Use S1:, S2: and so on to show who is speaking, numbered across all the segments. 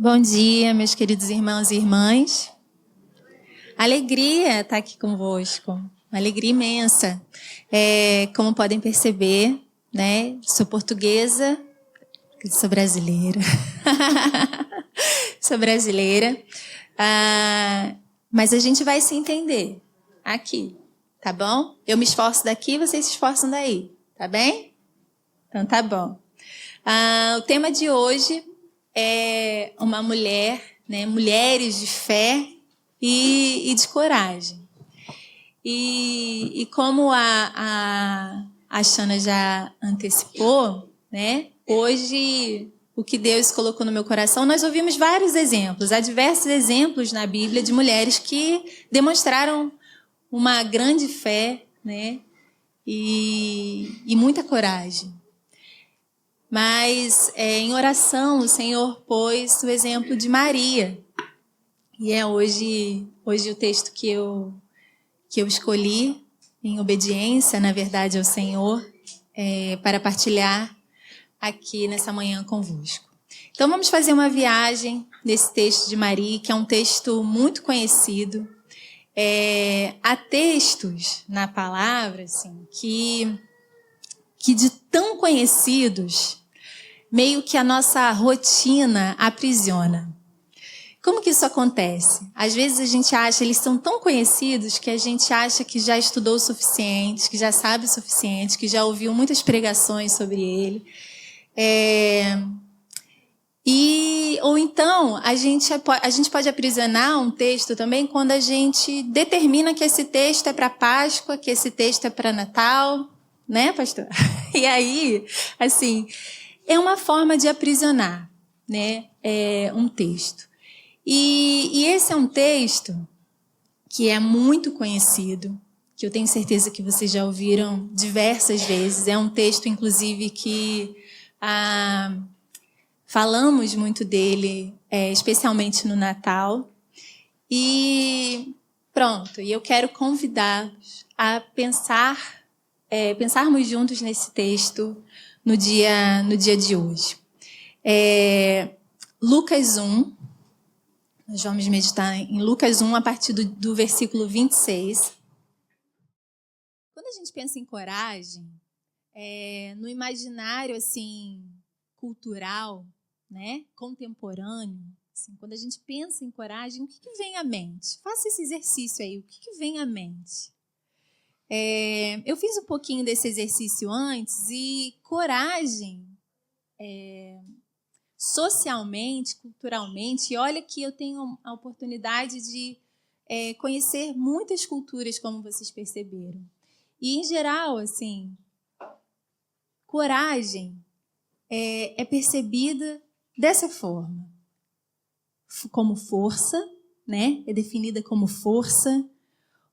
S1: Bom dia, meus queridos irmãos e irmãs. Alegria estar aqui convosco, uma alegria imensa. Como podem perceber, né? Sou portuguesa, sou brasileira. Sou brasileira, mas a gente vai se entender aqui, tá bom? Eu me esforço daqui, vocês se esforçam daí, tá bem? Então tá bom. O tema de hoje é uma mulher, né? Mulheres de fé e de coragem. E como a Xana já antecipou, né? Hoje, o que Deus colocou no meu coração, nós ouvimos vários exemplos, há diversos exemplos na Bíblia de mulheres que demonstraram uma grande fé, né? E muita coragem. Mas em oração o Senhor pôs o exemplo de Maria. E é hoje o texto que eu escolhi, em obediência, na verdade, ao Senhor, para partilhar aqui nessa manhã convosco. Então vamos fazer uma viagem nesse texto de Maria, que é um texto muito conhecido. Há textos na palavra assim, que de tão conhecidos, meio que a nossa rotina aprisiona. Como que isso acontece? Às vezes a gente acha, eles são tão conhecidos que a gente acha que já estudou o suficiente, que já sabe o suficiente, que já ouviu muitas pregações sobre ele. Ou então, a gente pode aprisionar um texto também quando a gente determina que esse texto é para Páscoa, que esse texto é para Natal, né, pastor? E aí, assim, é uma forma de aprisionar, né, um texto. E esse é um texto que é muito conhecido, que eu tenho certeza que vocês já ouviram diversas vezes. É um texto, inclusive, que falamos muito dele, especialmente no Natal. E pronto, e eu quero convidá-los a pensarmos juntos nesse texto no dia de hoje. Lucas 1, nós vamos meditar em Lucas 1 a partir do versículo 26. Quando a gente pensa em coragem, no imaginário assim, cultural, né, contemporâneo, assim, quando a gente pensa em coragem, o que vem à mente? Faça esse exercício aí, o que vem à mente? Eu fiz um pouquinho desse exercício antes e coragem, socialmente, culturalmente, e olha que eu tenho a oportunidade de conhecer muitas culturas, como vocês perceberam. E, em geral, assim, coragem é percebida dessa forma, como força, né? É definida como força,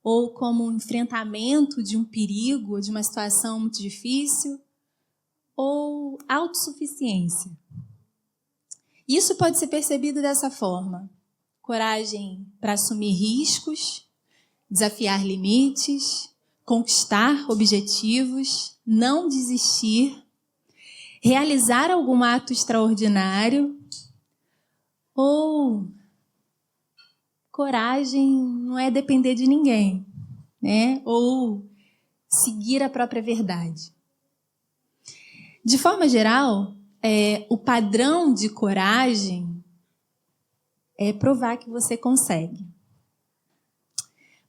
S1: ou como um enfrentamento de um perigo, de uma situação muito difícil, ou autossuficiência. Isso pode ser percebido dessa forma: coragem para assumir riscos, desafiar limites, conquistar objetivos, não desistir, realizar algum ato extraordinário, ou coragem não é depender de ninguém, né? Ou seguir a própria verdade. De forma geral, o padrão de coragem é provar que você consegue.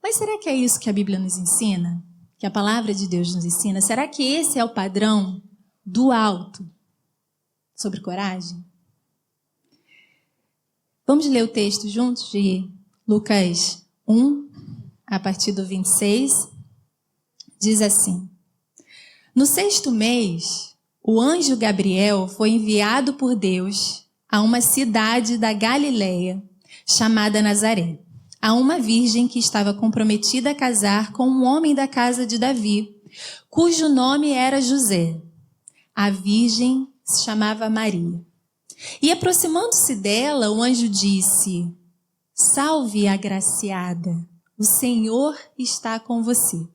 S1: Mas será que é isso que a Bíblia nos ensina? Que a palavra de Deus nos ensina? Será que esse é o padrão do alto sobre coragem? Vamos ler o texto juntos de Lucas 1, a partir do 26. Diz assim: No 6º mês, o anjo Gabriel foi enviado por Deus a uma cidade da Galileia, chamada Nazaré, a uma virgem que estava comprometida a casar com um homem da casa de Davi, cujo nome era José. A virgem se chamava Maria. E aproximando-se dela, o anjo disse: Salve, agraciada, o Senhor está com você.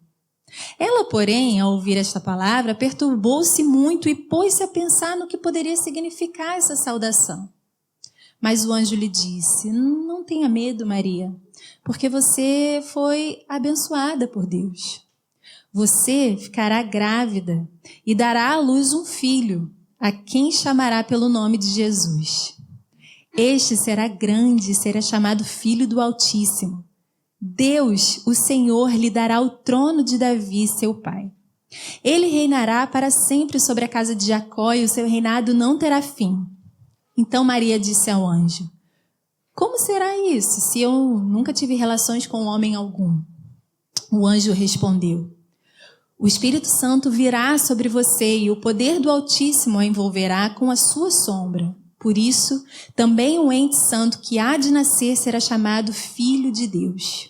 S1: Ela, porém, ao ouvir esta palavra, perturbou-se muito e pôs-se a pensar no que poderia significar essa saudação. Mas o anjo lhe disse: não tenha medo, Maria, porque você foi abençoada por Deus. Você ficará grávida e dará à luz um filho, a quem chamará pelo nome de Jesus. Este será grande e será chamado Filho do Altíssimo. Deus, o Senhor, lhe dará o trono de Davi, seu pai. Ele reinará para sempre sobre a casa de Jacó e o seu reinado não terá fim. Então Maria disse ao anjo: como será isso, se eu nunca tive relações com homem algum? O anjo respondeu: o Espírito Santo virá sobre você e o poder do Altíssimo a envolverá com a sua sombra. Por isso, também o ente santo que há de nascer será chamado Filho de Deus.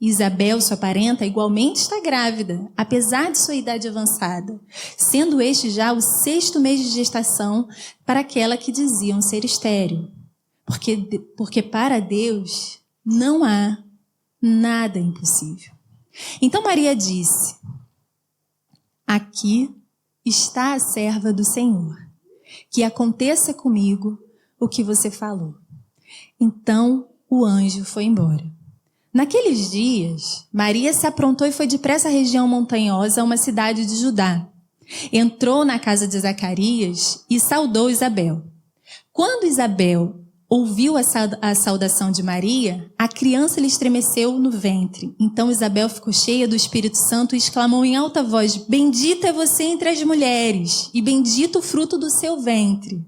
S1: Isabel, sua parenta, igualmente está grávida, apesar de sua idade avançada, sendo este já o 6º mês de gestação para aquela que diziam ser estéril. Porque para Deus não há nada impossível. Então Maria disse: aqui está a serva do Senhor. Que aconteça comigo o que você falou. Então o anjo foi embora. Naqueles dias, Maria se aprontou e foi depressa à região montanhosa, a uma cidade de Judá. Entrou na casa de Zacarias e saudou Isabel. Quando Isabel ouviu a saudação de Maria, a criança lhe estremeceu no ventre. Então Isabel ficou cheia do Espírito Santo e exclamou em alta voz: bendita é você entre as mulheres, e bendito o fruto do seu ventre.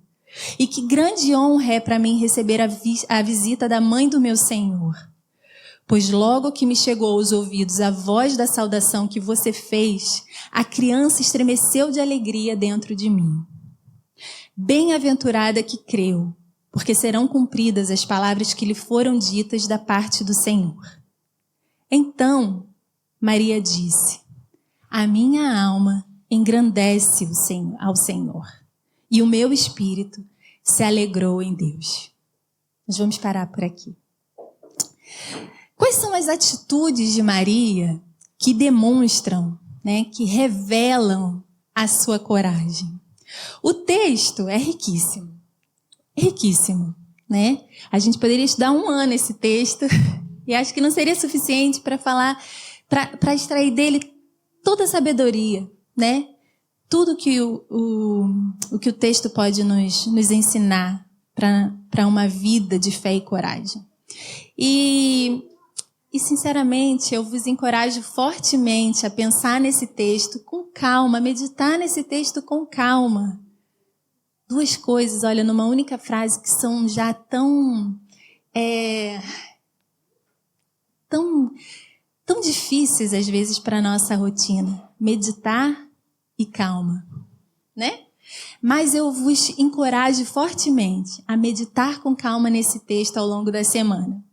S1: E que grande honra é para mim receber a visita da mãe do meu Senhor. Pois logo que me chegou aos ouvidos a voz da saudação que você fez, a criança estremeceu de alegria dentro de mim. Bem-aventurada que creu, porque serão cumpridas as palavras que lhe foram ditas da parte do Senhor. Então, Maria disse: a minha alma engrandece ao Senhor, e o meu espírito se alegrou em Deus. Nós vamos parar por aqui. Quais são as atitudes de Maria que demonstram, que revelam a sua coragem? O texto é riquíssimo. Riquíssimo, né? A gente poderia estudar 1 ano esse texto e acho que não seria suficiente para falar, para extrair dele toda a sabedoria, né? Tudo que o que o texto pode nos ensinar para uma vida de fé e coragem. E, sinceramente, eu vos encorajo fortemente a pensar nesse texto com calma, meditar nesse texto com calma. 2 coisas, olha, numa única frase que são já tão difíceis às vezes para a nossa rotina. Meditar e calma, né? Mas eu vos encorajo fortemente a meditar com calma nesse texto ao longo da semana.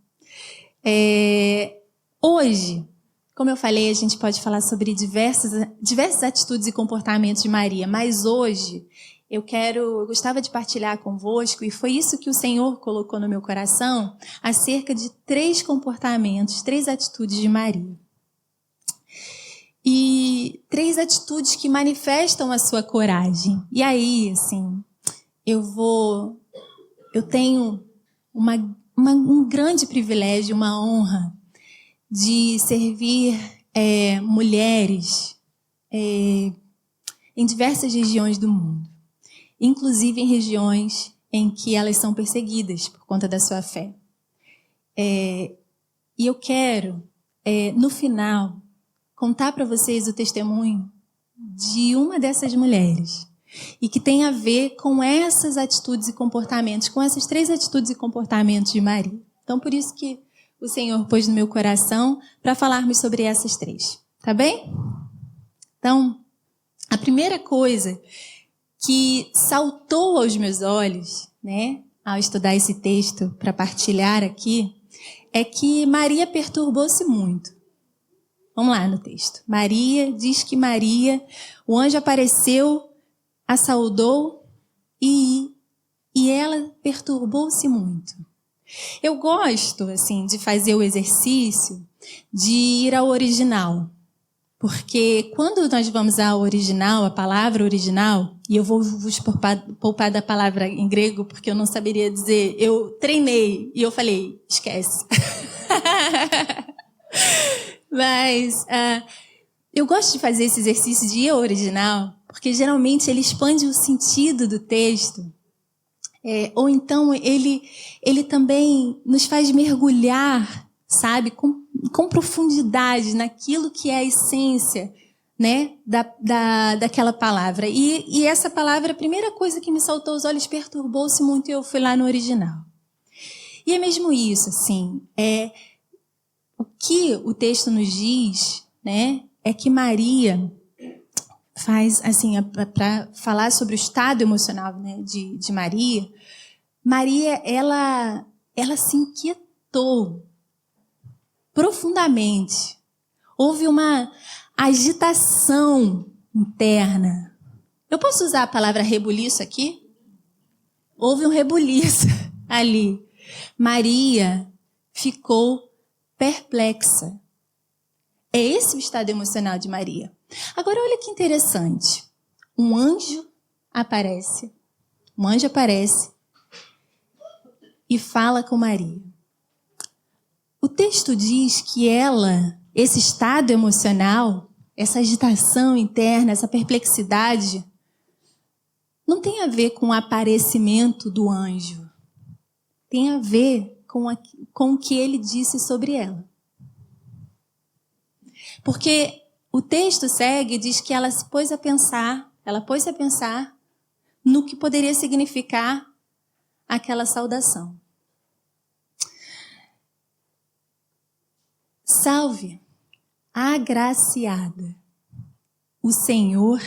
S1: Hoje, como eu falei, a gente pode falar sobre diversas atitudes e comportamentos de Maria, mas hoje eu gostava de partilhar convosco, e foi isso que o Senhor colocou no meu coração, acerca de 3 comportamentos, 3 atitudes de Maria. E 3 atitudes que manifestam a sua coragem. E aí, assim, eu tenho um grande privilégio, uma honra de servir mulheres em diversas regiões do mundo. Inclusive em regiões em que elas são perseguidas por conta da sua fé. E eu quero, no final, contar para vocês o testemunho de uma dessas mulheres, e que tem a ver com essas atitudes e comportamentos, com essas 3 atitudes e comportamentos de Maria. Então, por isso que o Senhor pôs no meu coração para falarmos sobre essas 3. Tá bem? Então, a primeira coisa que saltou aos meus olhos, ao estudar esse texto para partilhar aqui, é que Maria perturbou-se muito. Vamos lá no texto. Diz que o anjo apareceu, a saudou e ela perturbou-se muito. Eu gosto, assim, de fazer o exercício de ir ao original, porque quando nós vamos ao original, a palavra original, e eu vou vos poupar da palavra em grego, porque eu não saberia dizer, eu treinei e eu falei, esquece. Mas eu gosto de fazer esse exercício de ir ao original, porque geralmente ele expande o sentido do texto, ou então ele também nos faz mergulhar, sabe, com profundidade naquilo que é a essência, né, daquela palavra. E essa palavra, a primeira coisa que me saltou aos olhos, perturbou-se muito, e eu fui lá no original. E é mesmo isso, assim, o que o texto nos diz, né, é que Maria faz, assim, para falar sobre o estado emocional, né, de Maria, ela se inquietou profundamente. Houve uma agitação interna. Eu posso usar a palavra rebuliço aqui? Houve um rebuliço ali. Maria ficou perplexa. É esse o estado emocional de Maria. Agora, olha que interessante. Um anjo aparece e fala com Maria. O texto diz que esse estado emocional, essa agitação interna, essa perplexidade, não tem a ver com o aparecimento do anjo. Tem a ver com o que ele disse sobre ela. Porque o texto segue e diz que ela pôs a pensar no que poderia significar aquela saudação. Salve, agraciada, o Senhor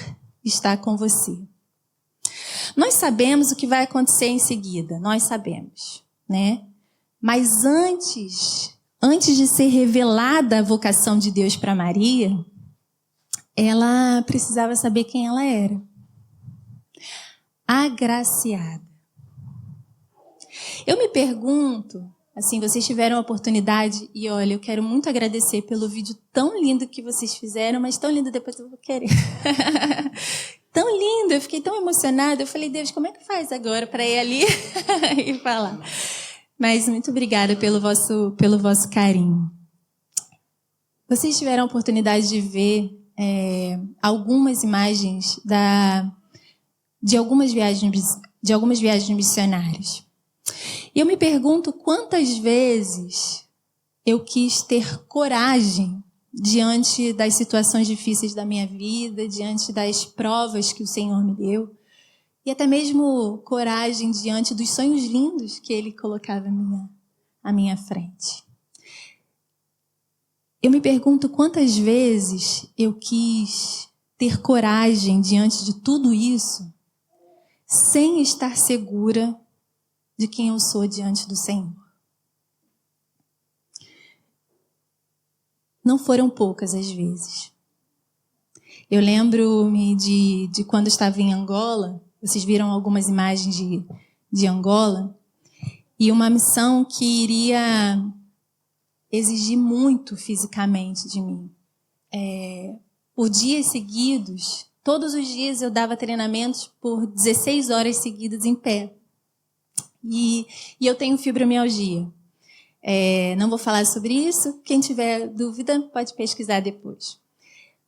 S1: está com você. Nós sabemos o que vai acontecer em seguida, nós sabemos, né? Mas antes de ser revelada a vocação de Deus para Maria, ela precisava saber quem ela era. Agraciada. Eu me pergunto, assim, vocês tiveram a oportunidade, e olha, eu quero muito agradecer pelo vídeo tão lindo que vocês fizeram, mas tão lindo, depois eu vou querer. Tão lindo, eu fiquei tão emocionada, eu falei, Deus, como é que faz agora para ir ali e falar? Mas muito obrigada pelo vosso carinho. Vocês tiveram a oportunidade de ver algumas imagens de algumas viagens missionárias. E eu me pergunto quantas vezes eu quis ter coragem diante das situações difíceis da minha vida, diante das provas que o Senhor me deu, e até mesmo coragem diante dos sonhos lindos que Ele colocava à minha frente. Eu me pergunto quantas vezes eu quis ter coragem diante de tudo isso, sem estar segura de quem eu sou diante do Senhor. Não foram poucas as vezes. Eu lembro-me de quando estava em Angola, vocês viram algumas imagens de Angola, e uma missão que iria exigir muito fisicamente de mim. Por dias seguidos, todos os dias eu dava treinamentos por 16 horas seguidas em pé. E eu tenho fibromialgia. Não vou falar sobre isso. Quem tiver dúvida pode pesquisar depois.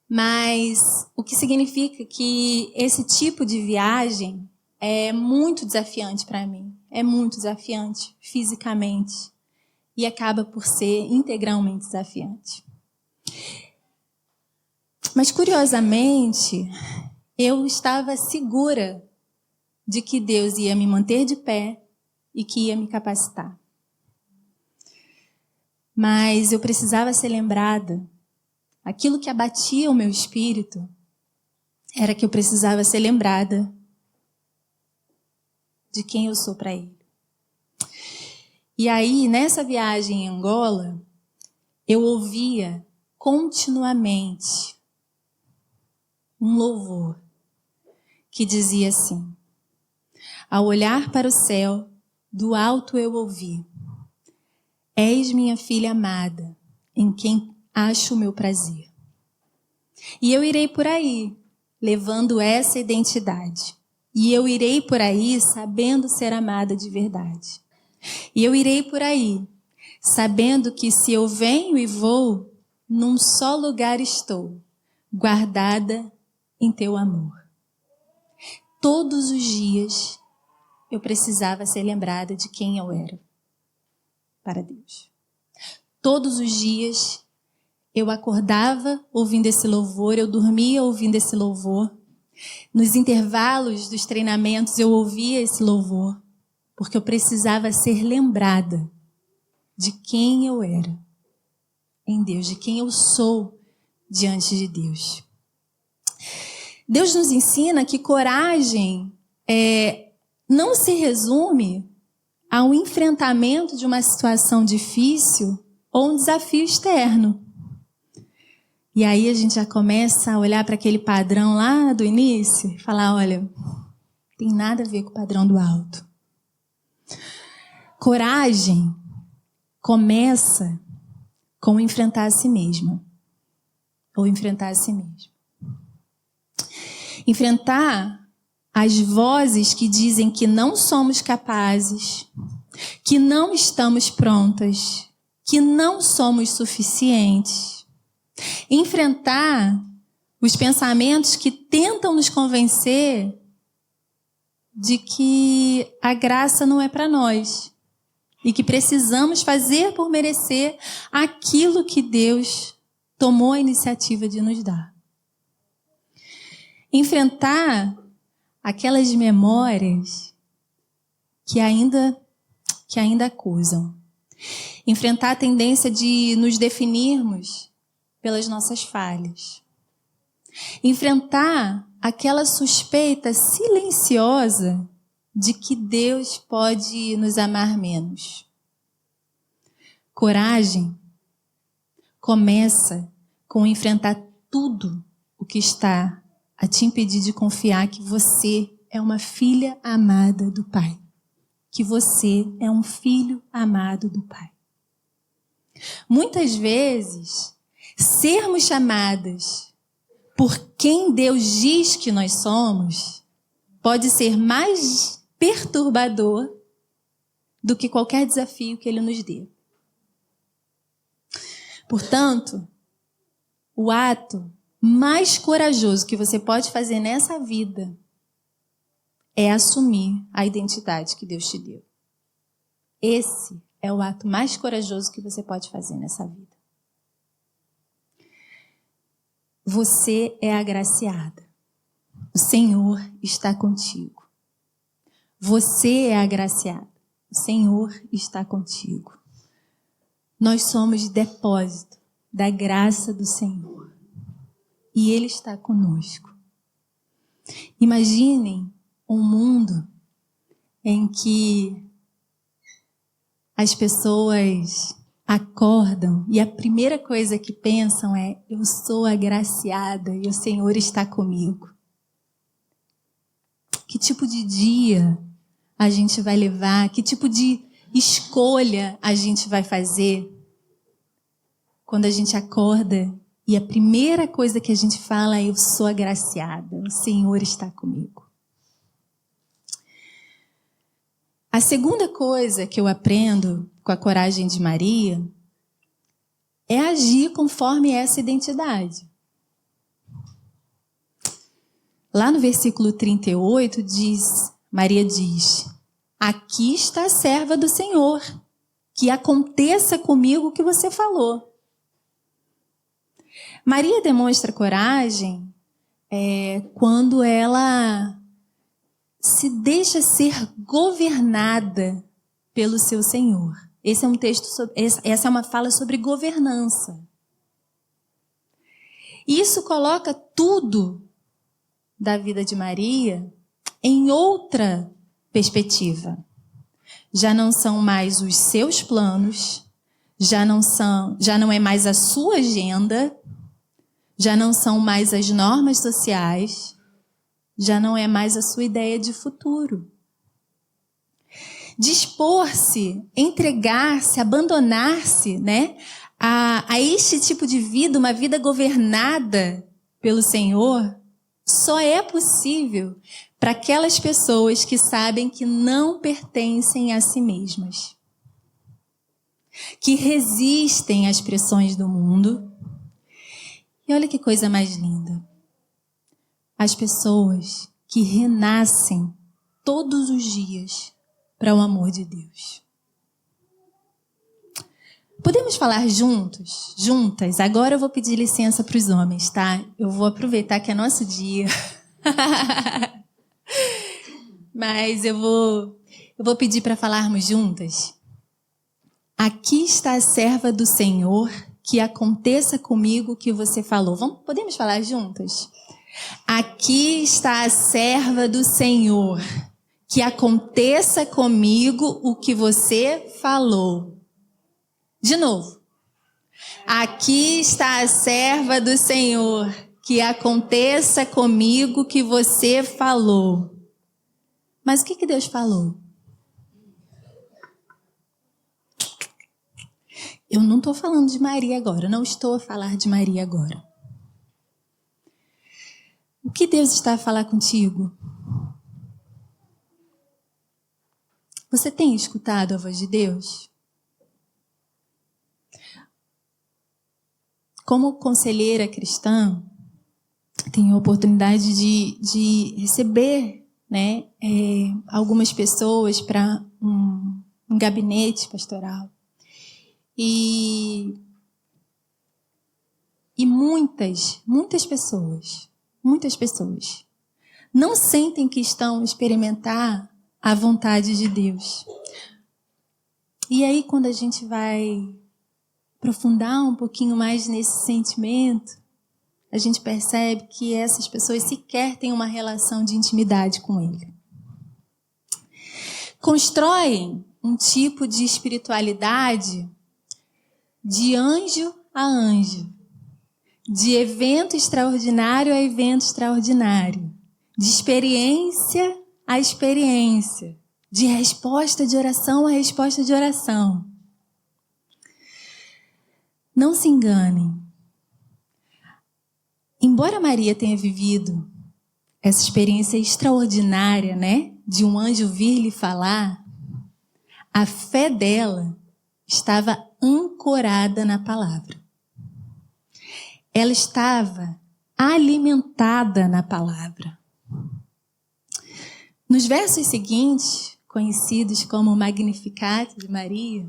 S1: Mas o que significa que esse tipo de viagem é muito desafiante para mim. É muito desafiante fisicamente. E acaba por ser integralmente desafiante. Mas, curiosamente, eu estava segura de que Deus ia me manter de pé e que ia me capacitar. Mas eu precisava ser lembrada. Aquilo que abatia o meu espírito era que eu precisava ser lembrada de quem eu sou para Ele. E aí, nessa viagem em Angola, eu ouvia continuamente um louvor que dizia assim: ao olhar para o céu, do alto eu ouvi: és minha filha amada, em quem acho o meu prazer. E eu irei por aí, levando essa identidade. E eu irei por aí sabendo ser amada de verdade. E eu irei por aí, sabendo que se eu venho e vou, num só lugar estou, guardada em teu amor. Todos os dias eu precisava ser lembrada de quem eu era para Deus. Todos os dias eu acordava ouvindo esse louvor, eu dormia ouvindo esse louvor. Nos intervalos dos treinamentos eu ouvia esse louvor, porque eu precisava ser lembrada de quem eu era em Deus, de quem eu sou diante de Deus. Deus nos ensina que coragem não se resume ao enfrentamento de uma situação difícil ou um desafio externo. E aí a gente já começa a olhar para aquele padrão lá do início e falar, olha, tem nada a ver com o padrão do alto. Coragem começa com enfrentar a si mesma. Ou enfrentar a si mesmo. Enfrentar as vozes que dizem que não somos capazes, que não estamos prontas, que não somos suficientes. Enfrentar os pensamentos que tentam nos convencer de que a graça não é para nós e que precisamos fazer por merecer aquilo que Deus tomou a iniciativa de nos dar. Enfrentar aquelas memórias que ainda acusam. Enfrentar a tendência de nos definirmos pelas nossas falhas. Enfrentar aquela suspeita silenciosa de que Deus pode nos amar menos. Coragem começa com enfrentar tudo o que está a te impedir de confiar que você é uma filha amada do Pai. Que você é um filho amado do Pai. Muitas vezes, sermos chamadas por quem Deus diz que nós somos pode ser mais perturbador do que qualquer desafio que Ele nos dê. Portanto, o ato mais corajoso que você pode fazer nessa vida é assumir a identidade que Deus te deu. Esse é o ato mais corajoso que você pode fazer nessa vida. Você é agraciada. O Senhor está contigo. Você é agraciada. O Senhor está contigo. Nós somos depósito da graça do Senhor. E Ele está conosco. Imaginem um mundo em que as pessoas acordam e a primeira coisa que pensam é: eu sou agraciada e o Senhor está comigo. Que tipo de dia a gente vai levar? Que tipo de escolha a gente vai fazer quando a gente acorda e a primeira coisa que a gente fala é: eu sou agraciada, o Senhor está comigo. A segunda coisa que eu aprendo com a coragem de Maria é agir conforme essa identidade. Lá no versículo 38 Maria diz: aqui está a serva do Senhor, que aconteça comigo o que você falou. Maria demonstra coragem quando ela se deixa ser governada pelo seu Senhor. Esse é um texto, essa é uma fala sobre governança. Isso coloca tudo da vida de Maria em outra perspectiva. Já não são mais os seus planos, já não é mais a sua agenda, já não são mais as normas sociais, já não é mais a sua ideia de futuro. Dispor-se, entregar-se, abandonar-se, a este tipo de vida, uma vida governada pelo Senhor só é possível para aquelas pessoas que sabem que não pertencem a si mesmas, que resistem às pressões do mundo. E olha que coisa mais linda. As pessoas que renascem todos os dias para o amor de Deus. Podemos falar juntos, juntas? Agora eu vou pedir licença para os homens, tá? Eu vou aproveitar que é nosso dia. Mas eu vou pedir para falarmos juntas. Aqui está a serva do Senhor, que aconteça comigo o que você falou. Podemos falar juntas? Aqui está a serva do Senhor, que aconteça comigo o que você falou. De novo. Aqui está a serva do Senhor, que aconteça comigo o que você falou. Mas o que Deus falou? Eu não estou falando de Maria agora, não estou a falar de Maria agora. O que Deus está a falar contigo? Você tem escutado a voz de Deus? Como conselheira cristã, tenho a oportunidade de receber, né, algumas pessoas para um gabinete pastoral. E muitas pessoas não sentem que estão a experimentar a vontade de Deus. E aí, quando a gente vai aprofundar um pouquinho mais nesse sentimento, a gente percebe que essas pessoas sequer têm uma relação de intimidade com Ele. Constroem um tipo de espiritualidade de anjo a anjo, de evento extraordinário a evento extraordinário, de experiência a experiência, de resposta de oração a resposta de oração. Não se enganem. Embora Maria tenha vivido essa experiência extraordinária, né, de um anjo vir lhe falar, a fé dela estava ancorada na palavra. Ela estava alimentada na palavra. Nos versos seguintes, conhecidos como o Magnificat de Maria,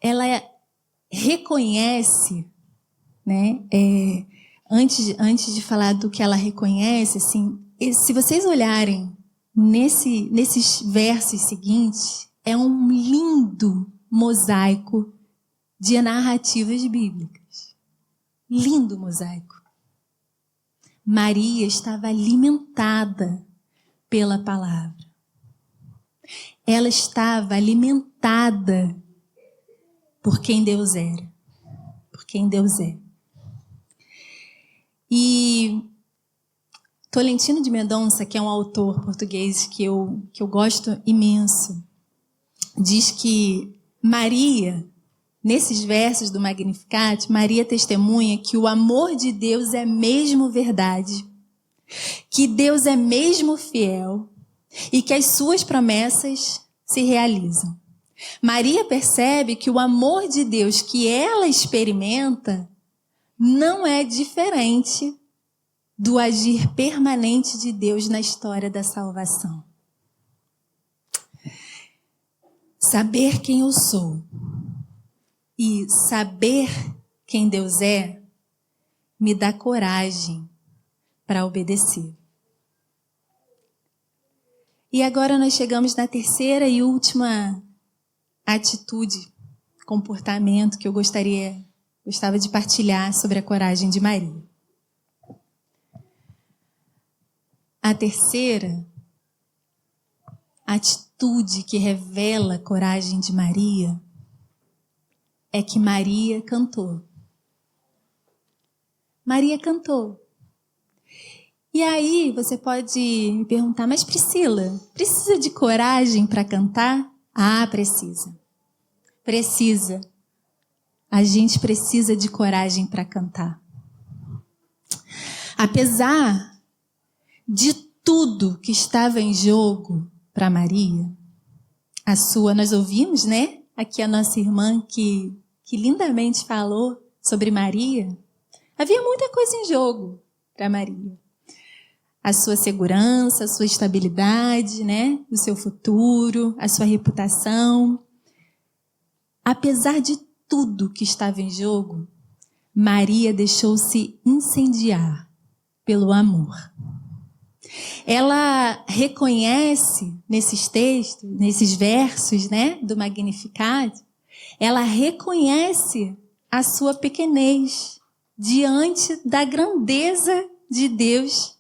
S1: ela reconhece, né? Antes de falar do que ela reconhece, assim, se vocês olharem nesses versos seguintes, é um lindo mosaico de narrativas bíblicas. Lindo mosaico. Maria estava alimentada pela palavra. Ela estava alimentada por quem Deus era. Por quem Deus é. E Tolentino de Mendonça, que é um autor português que eu gosto imenso, diz que Maria, nesses versos do Magnificat, Maria testemunha que o amor de Deus é mesmo verdade, que Deus é mesmo fiel e que as suas promessas se realizam. Maria percebe que o amor de Deus que ela experimenta não é diferente do agir permanente de Deus na história da salvação. Saber quem eu sou e saber quem Deus é me dá coragem para obedecer. E agora nós chegamos na terceira e última atitude, comportamento que eu gostava de partilhar sobre a coragem de Maria. A terceira atitude que revela a coragem de Maria é que Maria cantou. Maria cantou. E aí você pode me perguntar, mas Priscila, precisa de coragem para cantar? Ah, precisa. Precisa. a gente precisa de coragem para cantar. Apesar de tudo que estava em jogo para Maria, nós ouvimos, né? Aqui a nossa irmã que lindamente falou sobre Maria. Havia muita coisa em jogo para Maria. A sua segurança, a sua estabilidade, né? O seu futuro, a sua reputação. Apesar de tudo que estava em jogo, Maria deixou-se incendiar pelo amor. Ela reconhece nesses textos, nesses versos, né, do Magnificat, ela reconhece a sua pequenez diante da grandeza de Deus.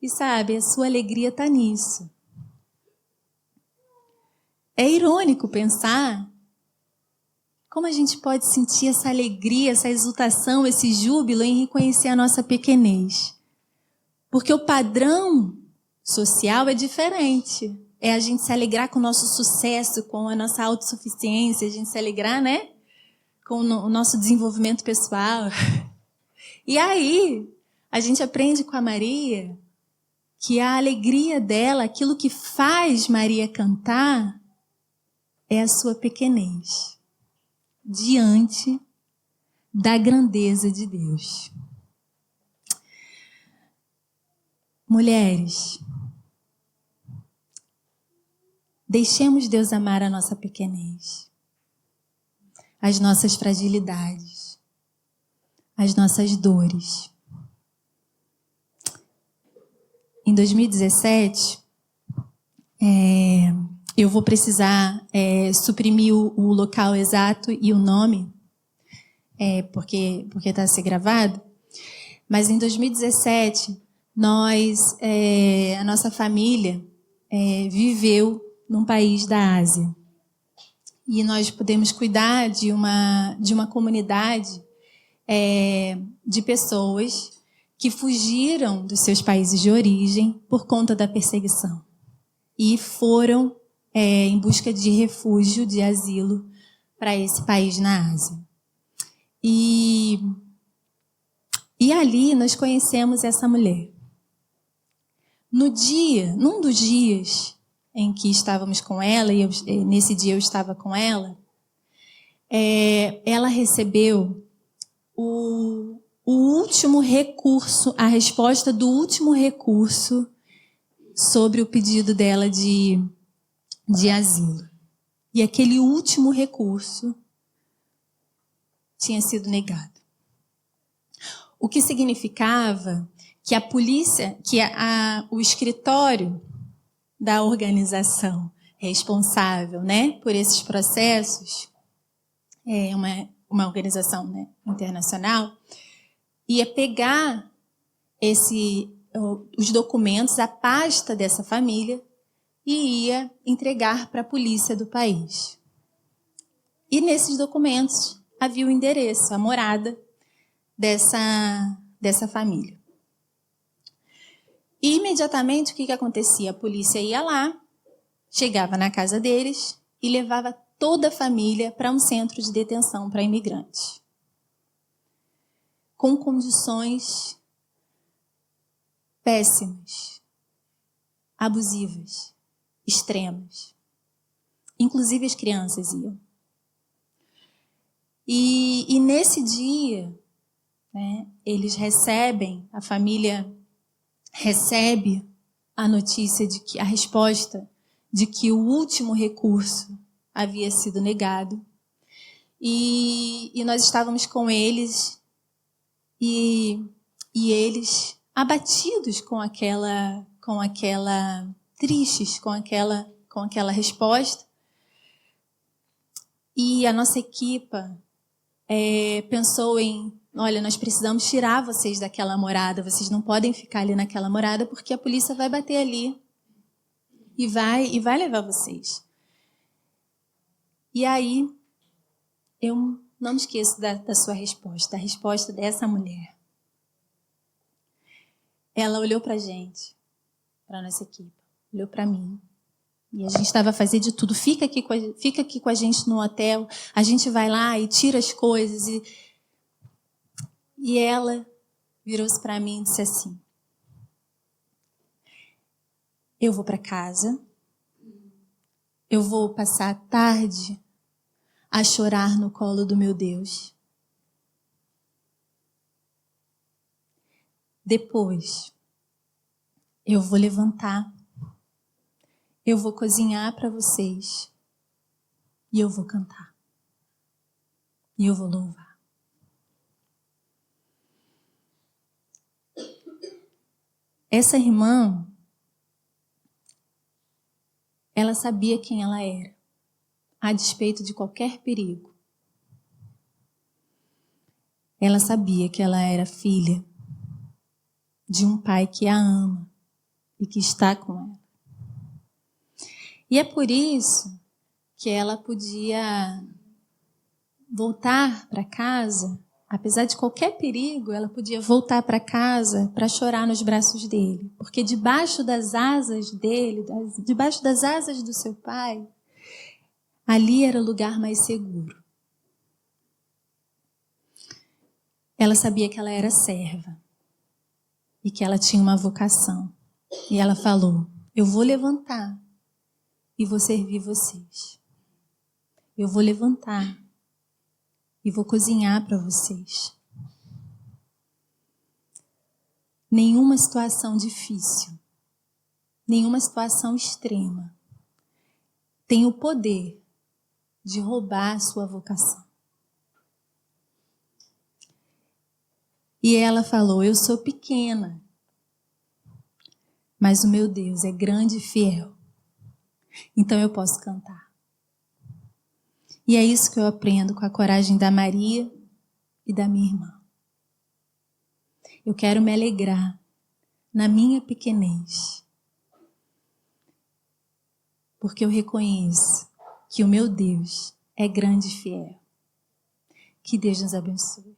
S1: E sabe, a sua alegria está nisso. É irônico pensar como a gente pode sentir essa alegria, essa exultação, esse júbilo em reconhecer a nossa pequenez. Porque o padrão social é diferente. É a gente se alegrar com o nosso sucesso, com a nossa autossuficiência, a gente se alegrar, né? Com o nosso desenvolvimento pessoal. E aí, a gente aprende com a Maria que a alegria dela, aquilo que faz Maria cantar, é a sua pequenez diante da grandeza de Deus. Mulheres, deixemos Deus amar a nossa pequenez, as nossas fragilidades, as nossas dores. Em 2017, eu vou precisar suprimir o local exato e o nome, porque está a ser gravado, mas em 2017, a nossa família viveu num país da Ásia. E nós pudemos cuidar de uma comunidade de pessoas que fugiram dos seus países de origem por conta da perseguição. E foram em busca de refúgio, de asilo, para esse país na Ásia. E ali nós conhecemos essa mulher. Num dos dias em que estávamos com ela, e nesse dia eu estava com ela, ela recebeu o último recurso, a resposta do último recurso sobre o pedido dela de asilo. E aquele último recurso tinha sido negado. O que significava que a polícia, o escritório da organização responsável, né, por esses processos, uma organização, né, internacional, ia pegar os documentos, a pasta dessa família e ia entregar para a polícia do país. E nesses documentos havia o endereço, a morada dessa família. E imediatamente o que acontecia? A polícia ia lá, chegava na casa deles e levava toda a família para um centro de detenção para imigrantes, com condições péssimas, abusivas, extremas. Inclusive as crianças iam. E nesse dia, né, a família recebe a notícia a resposta de que o último recurso havia sido negado. E nós estávamos com eles e eles abatidos tristes com aquela resposta. E a nossa equipa pensou olha, nós precisamos tirar vocês daquela morada, vocês não podem ficar ali naquela morada porque a polícia vai bater ali e vai levar vocês. E aí, eu não me esqueço da sua resposta, a resposta dessa mulher. Ela olhou para a gente, para a nossa equipe, olhou para mim E a gente estava a fazer de tudo. Fica aqui com a gente no hotel. A gente vai lá e tira as coisas. E ela virou-se para mim e disse assim: eu vou para casa. Eu vou passar a tarde a chorar no colo do meu Deus. Depois, eu vou levantar. Eu vou cozinhar para vocês. E eu vou cantar. E eu vou louvar. Essa irmã, ela sabia quem ela era, a despeito de qualquer perigo. Ela sabia que ela era filha de um pai que a ama e que está com ela. E é por isso que ela podia voltar para casa, apesar de qualquer perigo, ela podia voltar para casa para chorar nos braços dele. Porque debaixo das asas dele, debaixo das asas do seu pai, ali era o lugar mais seguro. Ela sabia que ela era serva e que ela tinha uma vocação. E ela falou: eu vou levantar e vou servir vocês. Eu vou levantar e vou cozinhar para vocês. Nenhuma situação difícil, nenhuma situação extrema tem o poder de roubar a sua vocação. E ela falou: eu sou pequena, mas o meu Deus é grande e fiel. Então eu posso cantar. E é isso que eu aprendo com a coragem da Maria e da minha irmã. Eu quero me alegrar na minha pequenez, porque eu reconheço que o meu Deus é grande e fiel. Que Deus nos abençoe.